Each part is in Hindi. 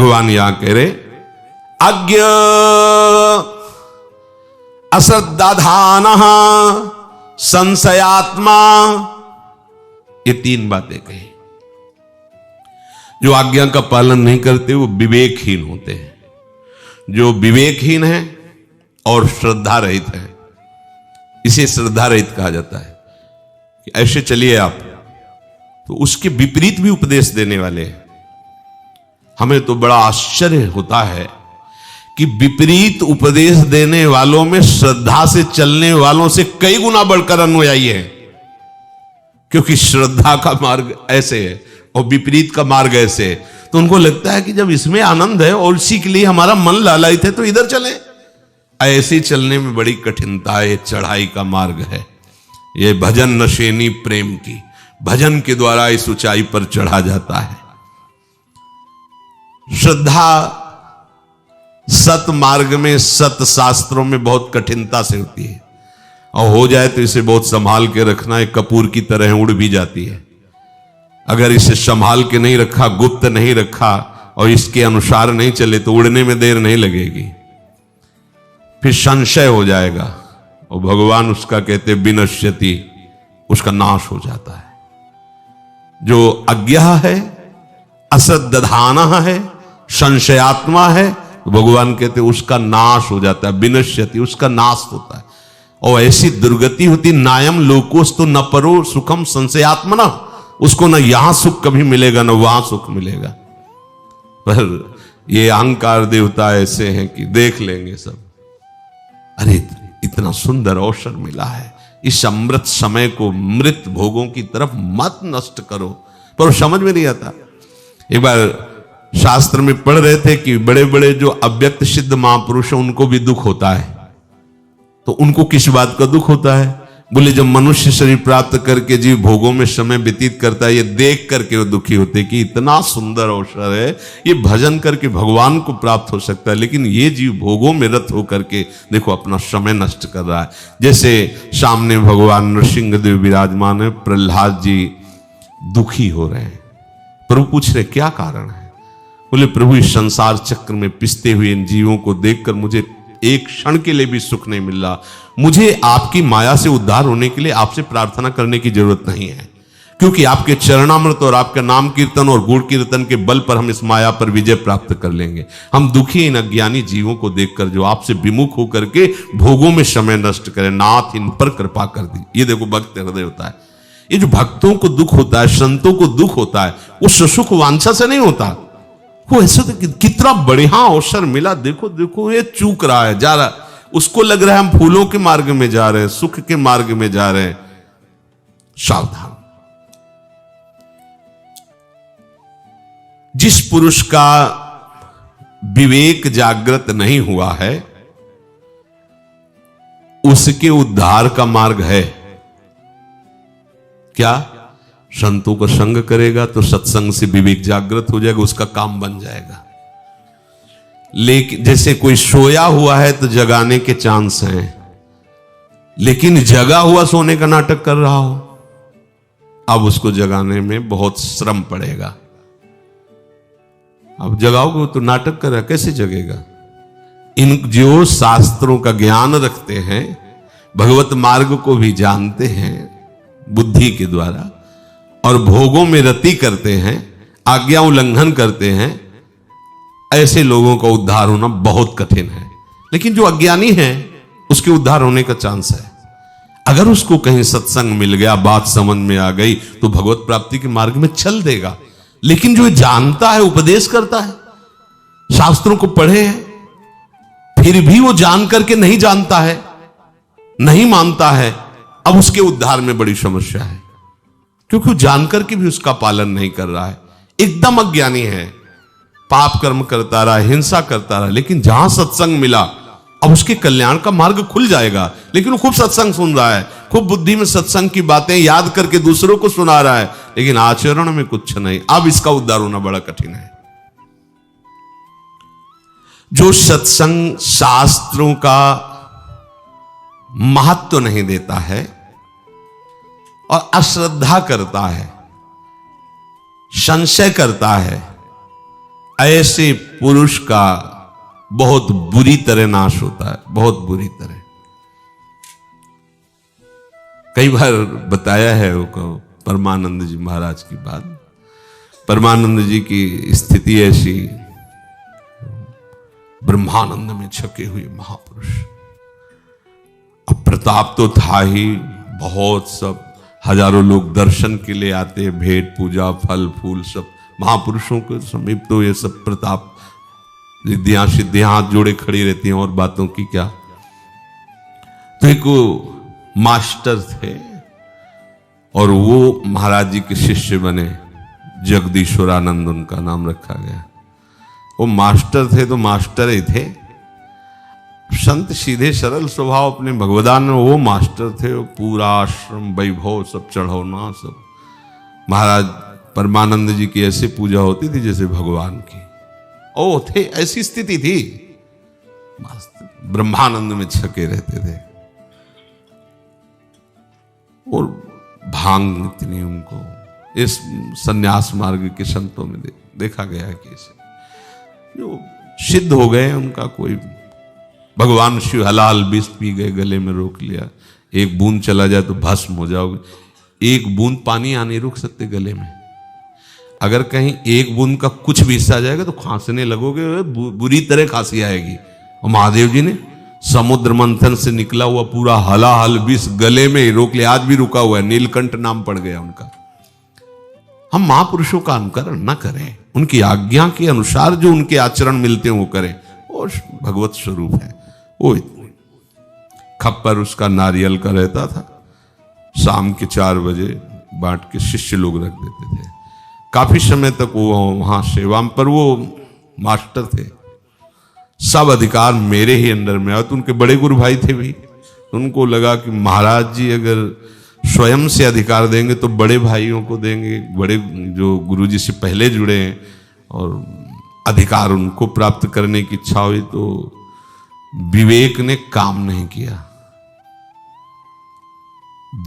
भगवान यहां कह रहे अज्ञ अश्रद्धाधान संशयात्मा, ये तीन बातें कही। जो आज्ञा का पालन नहीं करते वो विवेकहीन होते हैं। जो विवेकहीन है और श्रद्धा रहित है, इसे श्रद्धा रहित कहा जाता है कि ऐसे चलिए आप, तो उसके विपरीत भी उपदेश देने वाले हैं। हमें तो बड़ा आश्चर्य होता है कि विपरीत उपदेश देने वालों में श्रद्धा से चलने वालों से कई गुना बढ़कर अनुयायी है, क्योंकि श्रद्धा का मार्ग ऐसे है और विपरीत का मार्ग ऐसे है। तो उनको लगता है कि जब इसमें आनंद है और इसी के लिए हमारा मन लालायित है तो इधर चलें। ऐसे चलने में बड़ी कठिनता है, चढ़ाई का मार्ग है। ये भजन नशेनी प्रेम की, भजन के द्वारा इस ऊंचाई पर चढ़ा जाता है। श्रद्धा सत मार्ग में, सत शास्त्रों में बहुत कठिनता से होती है, और हो जाए तो इसे बहुत संभाल के रखना है। कपूर की तरह उड़ भी जाती है। अगर इसे संभाल के नहीं रखा, गुप्त नहीं रखा और इसके अनुसार नहीं चले तो उड़ने में देर नहीं लगेगी, फिर संशय हो जाएगा और भगवान उसका कहते विनश्यति, उसका नाश हो जाता है। जो अज्ञा है, अश्रद्धाना है, संशयात्मा है, तो भगवान कहते उसका नाश हो जाता है, विनश्यति, उसका नाश होता है। और ऐसी दुर्गति होती, नायम लोकोस्तु न परो सुखम संशयात्मना, उसको ना यहां सुख कभी मिलेगा ना वहां सुख मिलेगा। पर ये अहंकार देवता ऐसे हैं कि देख लेंगे सब, अरे इतना सुंदर अवसर मिला है, इस अमृत समय को मृत भोगों की तरफ मत नष्ट करो। पर वो समझ में नहीं आता। एक बार शास्त्र में पढ़ रहे थे कि बड़े बड़े जो अव्यक्त सिद्ध महापुरुष हैं उनको भी दुख होता है। तो उनको किस बात का दुख होता है? बोले जब मनुष्य शरीर प्राप्त करके जीव भोगों में समय व्यतीत करता है, ये देख करके वो दुखी होते कि इतना सुंदर अवसर है, ये भजन करके भगवान को प्राप्त हो सकता है, लेकिन ये जीव भोगों में रत होकर के देखो अपना समय नष्ट कर रहा है। जैसे सामने भगवान नृसिंहदेव विराजमान है, प्रहलाद जी दुखी हो रहे हैं। प्रभु पूछ रहे क्या कारण है? बोले प्रभु इस संसार चक्र में पिसते हुए इन जीवों को देखकर मुझे एक क्षण के लिए भी सुख नहीं मिल रहा। मुझे आपकी माया से उद्धार होने के लिए आपसे प्रार्थना करने की जरूरत नहीं है, क्योंकि आपके चरणामृत और आपका नाम कीर्तन और गुण कीर्तन के बल पर हम इस माया पर विजय प्राप्त कर लेंगे। हम दुखी इन अज्ञानी जीवों को देखकर जो आपसे विमुख होकर के भोगों में समय नष्ट करें, नाथ इन पर कृपा कर दी। ये देखो भक्त हृदय होता है। ये जो भक्तों को दुख होता है, संतों को दुख होता है, वो सुख वांछा से नहीं होता। वो ऐसे तो कितना बढ़िया अवसर मिला, देखो देखो ये चूक रहा है, जा रहा, उसको लग रहा है हम फूलों के मार्ग में जा रहे हैं, सुख के मार्ग में जा रहे हैं। सावधान। जिस पुरुष का विवेक जागृत नहीं हुआ है उसके उद्धार का मार्ग है क्या? संतों का संग करेगा तो सत्संग से विवेक जागृत हो जाएगा, उसका काम बन जाएगा। लेकिन जैसे कोई सोया हुआ है तो जगाने के चांस हैं, लेकिन जगा हुआ सोने का नाटक कर रहा हो, अब उसको जगाने में बहुत श्रम पड़ेगा। अब जगाओगे तो नाटक कर रहा, कैसे जगेगा? इन जो शास्त्रों का ज्ञान रखते हैं, भगवत मार्ग को भी जानते हैं बुद्धि के द्वारा, और भोगों में रति करते हैं, आज्ञा उल्लंघन करते हैं, ऐसे लोगों का उद्धार होना बहुत कठिन है। लेकिन जो अज्ञानी है उसके उद्धार होने का चांस है। अगर उसको कहीं सत्संग मिल गया, बात समझ में आ गई, तो भगवत प्राप्ति के मार्ग में चल देगा। लेकिन जो जानता है, उपदेश करता है, शास्त्रों को पढ़े हैं, फिर भी वो जान करके नहीं जानता है, नहीं मानता है, अब उसके उद्धार में बड़ी समस्या है, क्योंकि वो जानकर के भी उसका पालन नहीं कर रहा है। एकदम अज्ञानी है, पाप कर्म करता रहा, हिंसा करता रहा, लेकिन जहां सत्संग मिला अब उसके कल्याण का मार्ग खुल जाएगा। लेकिन वो खूब सत्संग सुन रहा है, खूब बुद्धि में सत्संग की बातें याद करके दूसरों को सुना रहा है, लेकिन आचरण में कुछ नहीं। अब इसका उद्धार होना बड़ा कठिन है। जो सत्संग शास्त्रों का महत्व नहीं देता है और अश्रद्धा करता है, संशय करता है, ऐसे पुरुष का बहुत बुरी तरह नाश होता है, बहुत बुरी तरह। कई बार बताया है वो परमानंद जी महाराज की बात। परमानंद जी की स्थिति ऐसी, ब्रह्मानंद में छके हुए महापुरुष। अब प्रताप तो था ही, बहुत सब हजारों लोग दर्शन के लिए आते, भेंट पूजा फल फूल सब। महापुरुषों के समीप तो ये सब प्रताप, रिद्धियां सिद्धियां हाथ जोड़े खड़ी रहती हैं, और बातों की क्या। तो एक मास्टर थे और वो महाराज जी के शिष्य बने, जगदीश्वरानंद उनका नाम रखा गया। वो मास्टर थे तो मास्टर ही थे, संत सीधे सरल स्वभाव अपने भगवदान में। वो मास्टर थे, वो पूरा आश्रम वैभव सब चढ़ाना सब। महाराज परमानंद जी की ऐसे पूजा होती थी जैसे भगवान की। ओ थे, ऐसी स्थिति थी, ब्रह्मानंद में छके रहते थे। और भांग इतनी उनको, इस सन्यास मार्ग के संतों में देखा गया है कि जो सिद्ध हो गए उनका कोई, भगवान शिव हलाल विष पी गए, गले में रोक लिया, एक बूंद चला जाए तो भस्म हो जाओगे। एक बूंद पानी आ नहीं रोक सकते गले में, अगर कहीं एक बूंद का कुछ भी हिस्सा जाएगा तो खांसने लगोगे, बुरी तरह खांसी आएगी। और महादेव जी ने समुद्र मंथन से निकला हुआ पूरा हलाहल विष गले में ही रोक लिया, आज भी रुका हुआ है, नीलकंठ नाम पड़ गया उनका। हम महापुरुषों का अनुकरण न करें, उनकी आज्ञा के अनुसार जो उनके आचरण मिलते हैं वो करें, और भगवत स्वरूप है वो। खप्पर उसका नारियल का रहता था, शाम के 4 बजे बांट के शिष्य लोग रख देते थे। काफी समय तक वो वहां सेवा पर, वो मास्टर थे, सब अधिकार मेरे ही अंडर में आए। तो उनके बड़े गुरु भाई थे भी, उनको लगा कि महाराज जी अगर स्वयं से अधिकार देंगे तो बड़े भाइयों को देंगे, बड़े जो गुरु जी से पहले जुड़े हैं, और अधिकार उनको प्राप्त करने की इच्छा हुई। तो विवेक ने काम नहीं किया,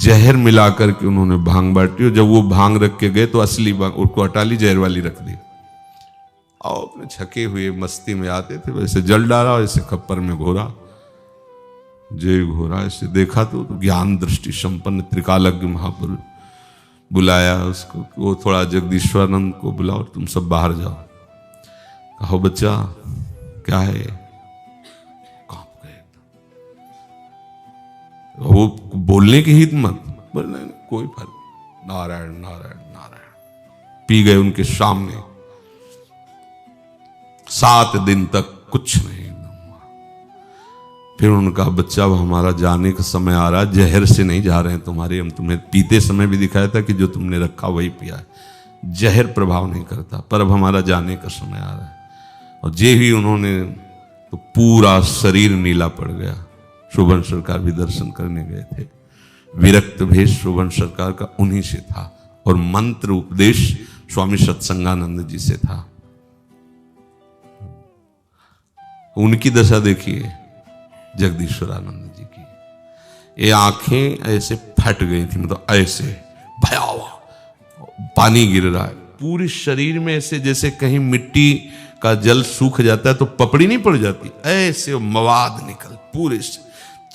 जहर मिलाकर के उन्होंने भांग बांटी। और जब वो भांग रख के गए तो असली भांग उसको हटा ली, जहर वाली रख दी। और अपने छके हुए मस्ती में आते थे, वैसे जल डाला, वैसे खप्पर में घोरा, जय घोरा। ऐसे देखा तो ज्ञान दृष्टि संपन्न त्रिकालज्ञ महापुरुष बुलाया उसको, वो थोड़ा जगदीश्वरानंद को बुलाओ, तुम सब बाहर जाओ। कहो बच्चा क्या है, कांप गए। वो बोलने की हिम्मत, बोलने कोई फर्क, नारायण नारायण नारायण पी गए उनके सामने। 7 दिन तक कुछ नहीं हुआ। फिर उनका बच्चा, वो हमारा जाने का समय आ रहा, जहर से नहीं जा रहे हैं तुम्हारे, हम तुम्हें पीते समय भी दिखाया था कि जो तुमने रखा वही पिया है, जहर प्रभाव नहीं करता, पर अब हमारा जाने का समय आ रहा है। और जे ही उन्होंने, तो पूरा शरीर नीला पड़ गया। शोभन सरकार भी दर्शन करने गए थे, विरक्त भेष शोभन सरकार का उन्हीं से था, और मंत्र उपदेश स्वामी सत्संगानंद जी से था। उनकी दशा देखिए जगदीश्वरानंद जी की, ये आंखें ऐसे फट गई थी, मतलब ऐसे भयावह, पानी गिर रहा है पूरे शरीर में, ऐसे जैसे कहीं मिट्टी का जल सूख जाता है तो पपड़ी नहीं पड़ जाती, ऐसे मवाद निकल पूरे से।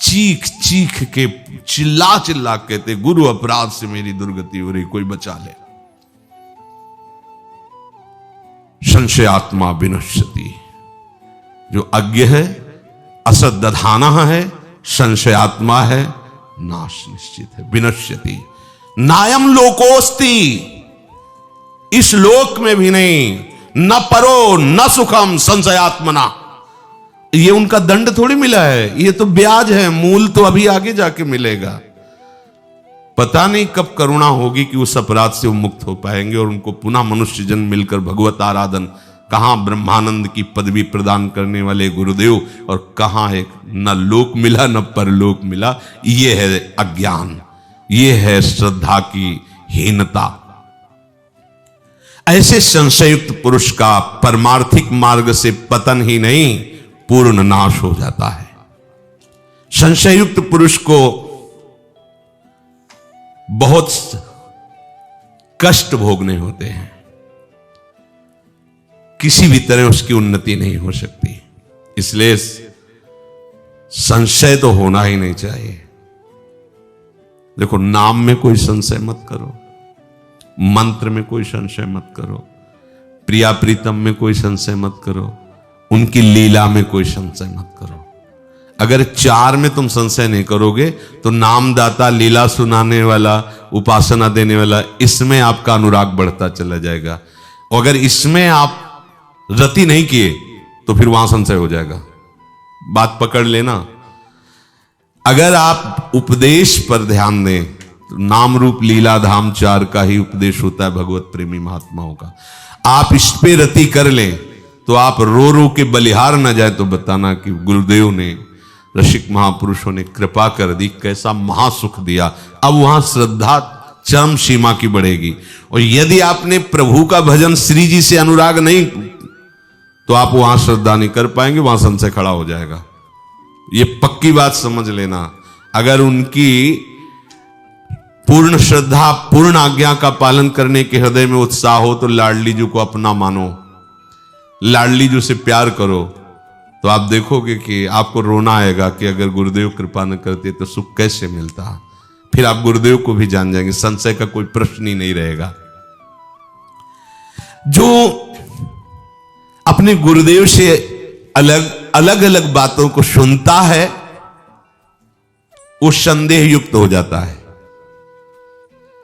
चीख चीख के चिल्ला चिल्ला कहते, गुरु अपराध से मेरी दुर्गति हो रही, कोई बचा ले। संशयात्मा विनश्यति, जो अज्ञ है असत दधाना है, संशयात्मा है नाश निश्चित है। विनश्यति नायम लोकोस्ति, इस लोक में भी नहीं, न परो न सुखम संशयात्मना। ये उनका दंड थोड़ी मिला है, ये तो ब्याज है, मूल तो अभी आगे जाके मिलेगा। पता नहीं कब करुणा होगी कि उस अपराध से वो मुक्त हो पाएंगे और उनको पुनः मनुष्य जन्म मिलकर भगवत आराधन, कहां ब्रह्मानंद की पदवी प्रदान करने वाले गुरुदेव, और कहां एक न लोक मिला न परलोक मिला। ये है अज्ञान, ये है श्रद्धा की हीनता। ऐसे संशयुक्त पुरुष का परमार्थिक मार्ग से पतन ही नहीं पूर्ण नाश हो जाता है। संशयुक्त पुरुष को बहुत कष्ट भोगने होते हैं। किसी भी तरह उसकी उन्नति नहीं हो सकती। इसलिए संशय तो होना ही नहीं चाहिए। देखो, नाम में कोई संशय मत करो, मंत्र में कोई संशय मत करो, प्रिया प्रीतम में कोई संशय मत करो, उनकी लीला में कोई संशय मत करो। अगर चार में तुम संशय नहीं करोगे तो नामदाता, लीला सुनाने वाला, उपासना देने वाला, इसमें आपका अनुराग बढ़ता चला जाएगा। और अगर इसमें आप रति नहीं किए तो फिर वहां संशय हो जाएगा। बात पकड़ लेना। अगर आप उपदेश पर ध्यान दें तो नाम रूप लीला धाम चार का ही उपदेश होता है भगवत प्रेमी महात्माओं का। आप इस पे रति कर लें तो आप रो रो के बलिहार न जाए तो बताना कि गुरुदेव ने, रसिक महापुरुषों ने कृपा कर दी, कैसा महासुख दिया। अब वहां श्रद्धा चरम सीमा की बढ़ेगी। और यदि आपने प्रभु का भजन, श्री जी से अनुराग नहीं, तो आप वहां श्रद्धा नहीं कर पाएंगे, वहां संशय खड़ा हो जाएगा। ये पक्की बात समझ लेना। अगर उनकी पूर्ण श्रद्धा, पूर्ण आज्ञा का पालन करने के हृदय में उत्साह हो तो लाडली जी को अपना मानो, लाडली जी से प्यार करो, तो आप देखोगे कि आपको रोना आएगा कि अगर गुरुदेव कृपा न करते तो सुख कैसे मिलता। फिर आप गुरुदेव को भी जान जाएंगे, संशय का कोई प्रश्न ही नहीं रहेगा। जो अपने गुरुदेव से अलग अलग बातों को सुनता है वो संदेह युक्त हो जाता है।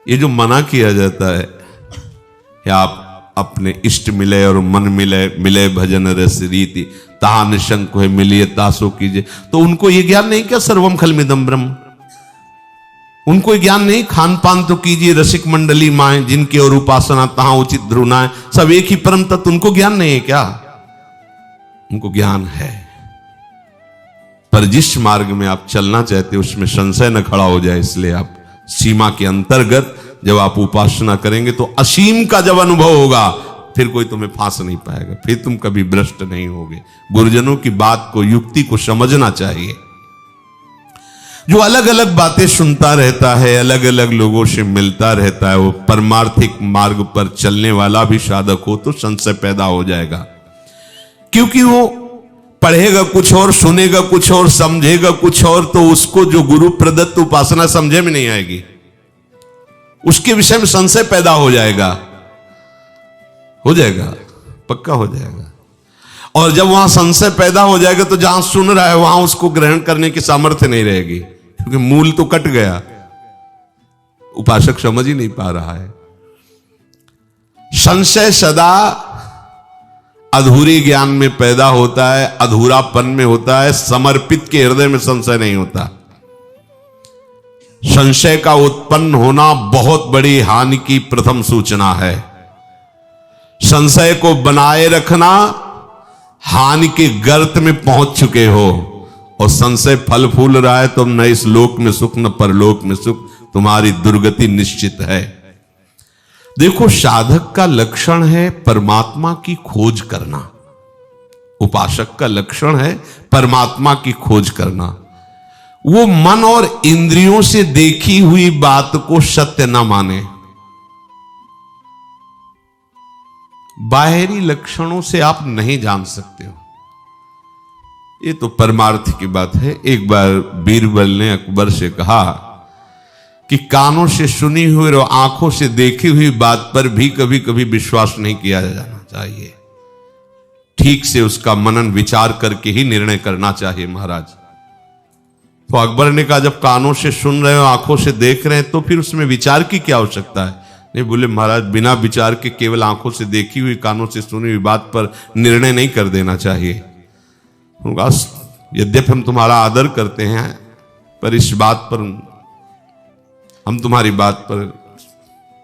ये जो मना किया जाता है कि आप अपने इष्ट मिले और मन मिले, मिले भजन रस रीति, ताहा निशंक है मिलिए तासो कीजिए, तो उनको ये ज्ञान नहीं क्या सर्वम खलमिदम ब्रह्म? उनको ये ज्ञान नहीं, खान पान तो कीजिए रसिक मंडली माए जिनकी और उपासना तहां उचित ध्रुनाए, सब एक ही परम तत्व, उनको ज्ञान नहीं है क्या? उनको ज्ञान है, पर जिस मार्ग में आप चलना चाहते हो उसमें संशय न खड़ा हो जाए, इसलिए आप सीमा के अंतर्गत जब आप उपासना करेंगे तो असीम का जब अनुभव होगा फिर कोई तुम्हें फांस नहीं पाएगा, फिर तुम कभी भ्रष्ट नहीं होगे। गुरुजनों की बात को, युक्ति को समझना चाहिए। जो अलग अलग बातें सुनता रहता है, अलग अलग लोगों से मिलता रहता है, वो परमार्थिक मार्ग पर चलने वाला भी साधक हो तो संशय पैदा हो जाएगा। क्योंकि वो पढ़ेगा कुछ और, सुनेगा कुछ और, समझेगा कुछ और, तो उसको जो गुरु प्रदत्त उपासना समझे में नहीं आएगी, उसके विषय में संशय पैदा हो जाएगा, पक्का हो जाएगा। और जब वहां संशय पैदा हो जाएगा तो जहां सुन रहा है वहां उसको ग्रहण करने की सामर्थ्य नहीं रहेगी, क्योंकि मूल तो कट गया, उपासक समझ ही नहीं पा रहा है। संशय सदा अधूरे ज्ञान में पैदा होता है, अधूरापन में होता है, समर्पित के हृदय में संशय नहीं होता। संशय का उत्पन्न होना बहुत बड़ी हानि की प्रथम सूचना है। संशय को बनाए रखना, हानि के गर्त में पहुंच चुके हो, और संशय फल फूल रहा है, तुम न इस लोक में सुख न परलोक में सुख, तुम्हारी दुर्गति निश्चित है। देखो, साधक का लक्षण है परमात्मा की खोज करना, उपासक का लक्षण है परमात्मा की खोज करना। वो मन और इंद्रियों से देखी हुई बात को सत्य न माने। बाहरी लक्षणों से आप नहीं जान सकते हो, ये तो परमार्थ की बात है। एक बार बीरबल ने अकबर से कहा कि कानों से सुनी हुई और आंखों से देखी हुई बात पर भी कभी कभी विश्वास नहीं किया जाना चाहिए, ठीक से उसका मनन विचार करके ही निर्णय करना चाहिए महाराज। तो अकबर ने कहा, जब कानों से सुन रहे हो, आंखों से देख रहे हैं, तो फिर उसमें विचार की क्या आवश्यकता है? नहीं, बोले महाराज, बिना विचार के केवल आंखों से देखी हुई, कानों से सुनी हुई बात पर निर्णय नहीं कर देना चाहिए। यद्यपि हम तुम्हारा आदर करते हैं, पर इस बात पर हम तुम्हारी बात पर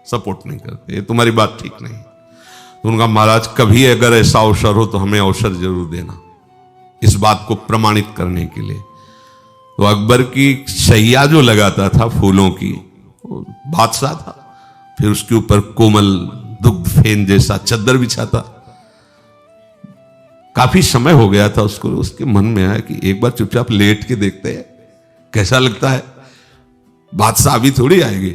सपोर्ट नहीं करते, तुम्हारी बात ठीक नहीं। तो उनका महाराज, कभी अगर ऐसा अवसर हो तो हमें अवसर जरूर देना इस बात को प्रमाणित करने के लिए। तो अकबर की शैया जो लगाता था फूलों की, वो बादशाह था, फिर उसके ऊपर कोमल दुग्ध फेन जैसा चद्दर बिछाता। काफी समय हो गया था उसको, उसके मन में आया कि एक बार चुपचाप लेट के देखते हैं कैसा लगता है, बादशाह अभी थोड़ी आएगी।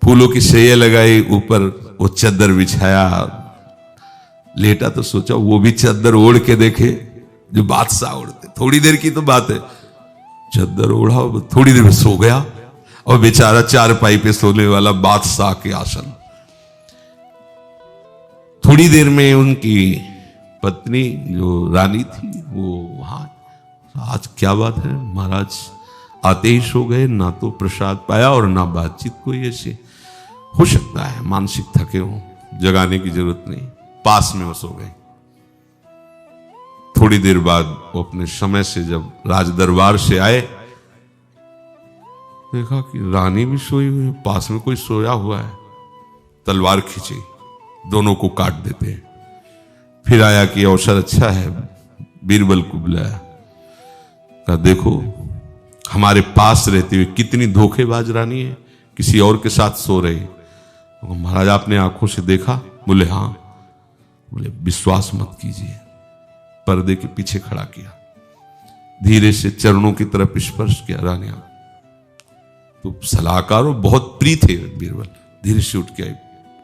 फूलों की शैया लगाई, ऊपर वो चद्दर बिछाया, लेटा तो सोचा वो भी चादर ओढ़ के देखे जो बादशाह ओढ़ते। थोड़ी देर की तो बात है, चादर ओढ़ा, थोड़ी देर में सो गया, और बेचारा चारपाई पे सोने वाला बादशाह के आसन। थोड़ी देर में उनकी पत्नी जो रानी थी वो वहां, आज क्या बात है महाराज, आते ही सो गए, ना तो प्रसाद पाया और ना बातचीत कोई ऐसी। हो सकता है मानसिक थके हो, जगाने की जरूरत नहीं, पास में वो सो गए। थोड़ी देर बाद वो अपने समय से जब राज दरबार से आए, देखा कि रानी भी सोई हुई है, पास में कोई सोया हुआ है। तलवार खींची, दोनों को काट देते हैं। फिर आया कि अवसर अच्छा है, बीरबल को बुलाया, कहा देखो हमारे पास रहते हुए कितनी धोखेबाज रानी है, किसी और के साथ सो रही। तो महाराज आपने आंखों से देखा? बोले हाँ। बोले विश्वास मत कीजिए। पर्दे के पीछे खड़ा किया, धीरे से चरणों की तरफ स्पर्श किया। रानी तो सलाहकार और बहुत प्रिय थे बीरबल, धीरे से उठ के आए।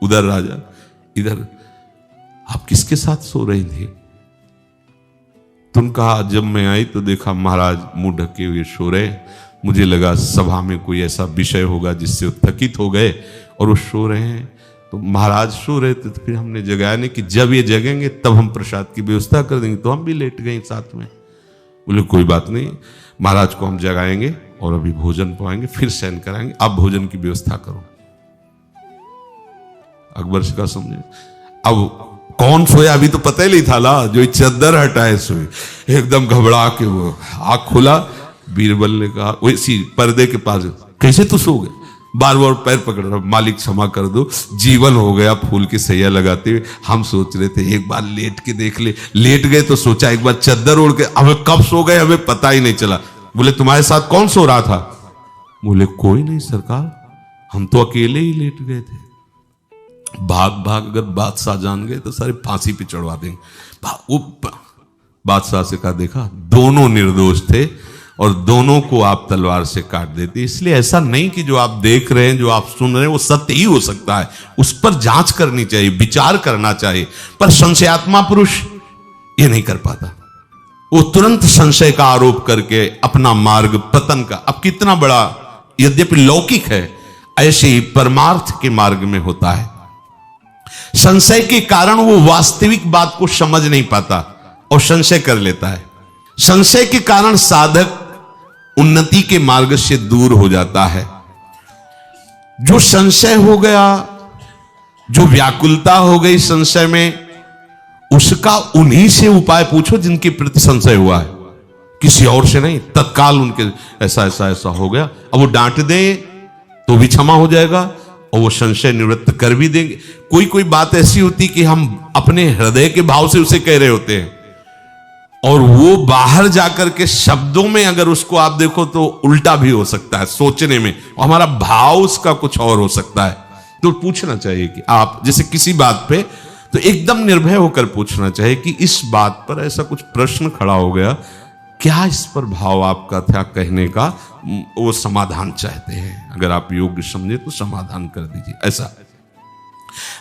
उधर राजा, इधर आप किसके साथ सो रही थी? तुम कहा जब मैं आई तो देखा महाराज मुंह ढके हुए सो रहे, मुझे लगा सभा में कोई ऐसा विषय होगा जिससे वो थकित हो गए और वो सो रहे हैं। तो महाराज सो रहे थे, तो फिर हमने जगाया नहीं कि जब ये जगेंगे तब हम प्रसाद की व्यवस्था कर देंगे। तो हम भी लेट गए साथ में। बोले कोई बात नहीं, महाराज को हम जगाएंगे और अभी भोजन पाएंगे, फिर शयन कराएंगे, आप भोजन की व्यवस्था करो। अकबर से कहा समझे, अब कौन सोया अभी तो पता ही नहीं था ना, जो चद्दर हटाए सोए। एकदम घबरा के वो आँख खुला, बीरबल ने कहा वैसी पर्दे के पास, कैसे तू सो गए? बार बार पैर पकड़ रहा, मालिक क्षमा कर दो, जीवन हो गया फूल की सैया लगाते हुए। हम सोच रहे थे एक बार लेट के देख ले, लेट गए तो सोचा एक बार चद्दर ओढ़ के, हमें कब सो गए हमें पता ही नहीं चला। बोले तुम्हारे साथ कौन सो रहा था? बोले कोई नहीं सरकार, हम तो अकेले ही लेट गए थे। भाग भाग अगर बादशाह जान गए तो सारे फांसी पे चढ़वा देंगे। वो बादशाह से कहा देखा दोनों निर्दोष थे और दोनों को आप तलवार से काट देते। इसलिए ऐसा नहीं कि जो आप देख रहे हैं, जो आप सुन रहे हैं वो सत्य ही हो सकता है, उस पर जांच करनी चाहिए, विचार करना चाहिए। पर संशयात्मा पुरुष ये नहीं कर पाता, वो तुरंत संशय का आरोप करके अपना मार्ग पतन का, अब कितना बड़ा यद्यपि लौकिक है, ऐसे ही परमार्थ के मार्ग में होता है। संशय के कारण वो वास्तविक बात को समझ नहीं पाता और संशय कर लेता है। संशय के कारण साधक उन्नति के मार्ग से दूर हो जाता है। जो संशय हो गया, जो व्याकुलता हो गई संशय में, उसका उन्हीं से उपाय पूछो जिनके प्रति संशय हुआ है, किसी और से नहीं। तत्काल उनके ऐसा ऐसा ऐसा हो गया, अब वो डांट दे तो भी क्षमा हो जाएगा और वो संशय निवृत्त कर भी देंगे। कोई कोई बात ऐसी होती कि हम अपने हृदय के भाव से उसे कह रहे होते हैं और वो बाहर जाकर के शब्दों में अगर उसको आप देखो तो उल्टा भी हो सकता है सोचने में, और हमारा भाव उसका कुछ और हो सकता है। तो पूछना चाहिए कि आप जैसे किसी बात पे तो एकदम निर्भय होकर पूछना चाहिए कि इस बात पर ऐसा कुछ प्रश्न खड़ा हो गया, क्या इस पर भाव आपका था कहने का, वो समाधान चाहते हैं, अगर आप योग्य समझे तो समाधान कर दीजिए। ऐसा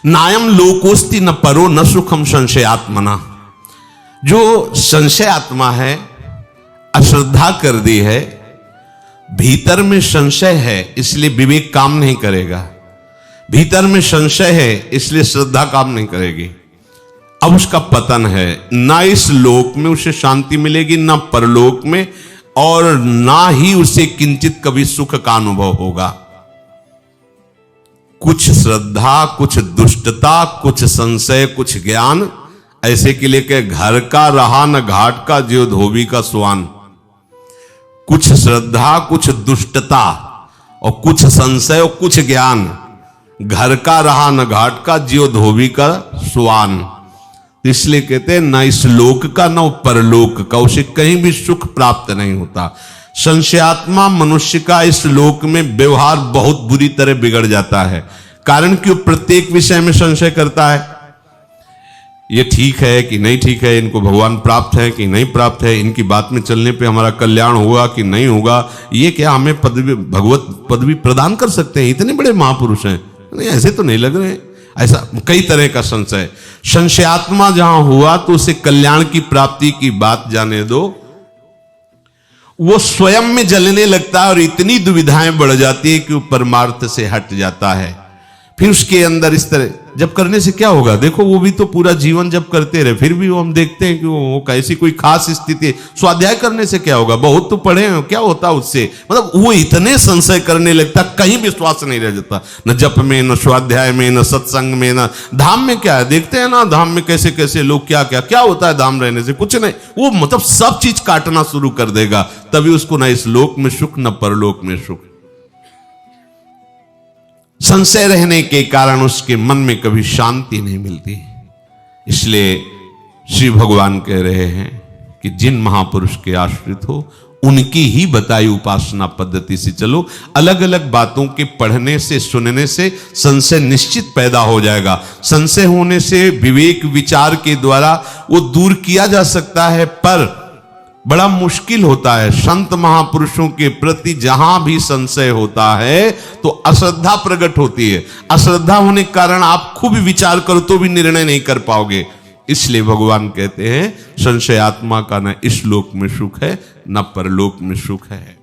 नायम लोकोस्ति न परो न सुखम संशयात्मना। जो संशय आत्मा है, अश्रद्धा कर दी है, भीतर में संशय है इसलिए विवेक काम नहीं करेगा, भीतर में संशय है इसलिए श्रद्धा काम नहीं करेगी। अब उसका पतन है, ना इस लोक में उसे शांति मिलेगी, ना परलोक में, और ना ही उसे किंचित कभी सुख का अनुभव होगा। कुछ श्रद्धा, कुछ दुष्टता, कुछ संशय, कुछ ज्ञान, ऐसे के लेके घर का रहा न घाट का, ज्यों धोबी का सुआन। कुछ श्रद्धा, कुछ दुष्टता और कुछ संशय और कुछ ज्ञान, घर का रहा न घाट का, ज्यों धोबी का सुआन। इसलिए कहते हैं ना इस लोक का ना परलोक का, उसे कहीं भी सुख प्राप्त नहीं होता। संशयात्मा मनुष्य का इस लोक में व्यवहार बहुत बुरी तरह बिगड़ जाता है, कारण कि वो प्रत्येक विषय में संशय करता है। ये ठीक है कि नहीं ठीक है, इनको भगवान प्राप्त है कि नहीं प्राप्त है, इनकी बात में चलने पे हमारा कल्याण होगा कि नहीं होगा, ये क्या हमें पदवी, भगवत पदवी प्रदान कर सकते हैं, इतने बड़े महापुरुष हैं, नहीं ऐसे तो नहीं लग रहे हैं। ऐसा कई तरह का संशय। संशयात्मा जहां हुआ तो उसे कल्याण की प्राप्ति की बात जाने दो, वो स्वयं में जलने लगता है और इतनी दुविधाएं बढ़ जाती है कि वो परमार्थ से हट जाता है। फिर उसके अंदर इस तरह जब करने से क्या होगा, देखो वो भी तो पूरा जीवन जब करते रहे, फिर भी वो हम देखते हैं कि वो कैसी कोई खास स्थिति है। स्वाध्याय करने से क्या होगा, बहुत तो पढ़े हैं, क्या होता उससे, मतलब वो इतने संशय करने लगता, कहीं विश्वास नहीं रह जाता, न जप में, न स्वाध्याय में, न सत्संग में, न धाम में। क्या है, देखते हैं ना धाम में कैसे कैसे लोग क्या क्या क्या होता है धाम रहने से, कुछ नहीं। वो मतलब सब चीज काटना शुरू कर देगा, तभी उसको न इस लोक में सुख न परलोक में सुख। संशय रहने के कारण उसके मन में कभी शांति नहीं मिलती। इसलिए श्री भगवान कह रहे हैं कि जिन महापुरुष के आश्रित हो उनकी ही बताई उपासना पद्धति से चलो। अलग अलग बातों के पढ़ने से सुनने से संशय निश्चित पैदा हो जाएगा। संशय होने से विवेक विचार के द्वारा वो दूर किया जा सकता है, पर बड़ा मुश्किल होता है। संत महापुरुषों के प्रति जहां भी संशय होता है तो अश्रद्धा प्रकट होती है। अश्रद्धा होने के कारण आप खूब विचार करो तो भी निर्णय नहीं कर पाओगे। इसलिए भगवान कहते हैं संशय आत्मा का न इस लोक में सुख है न परलोक में सुख है।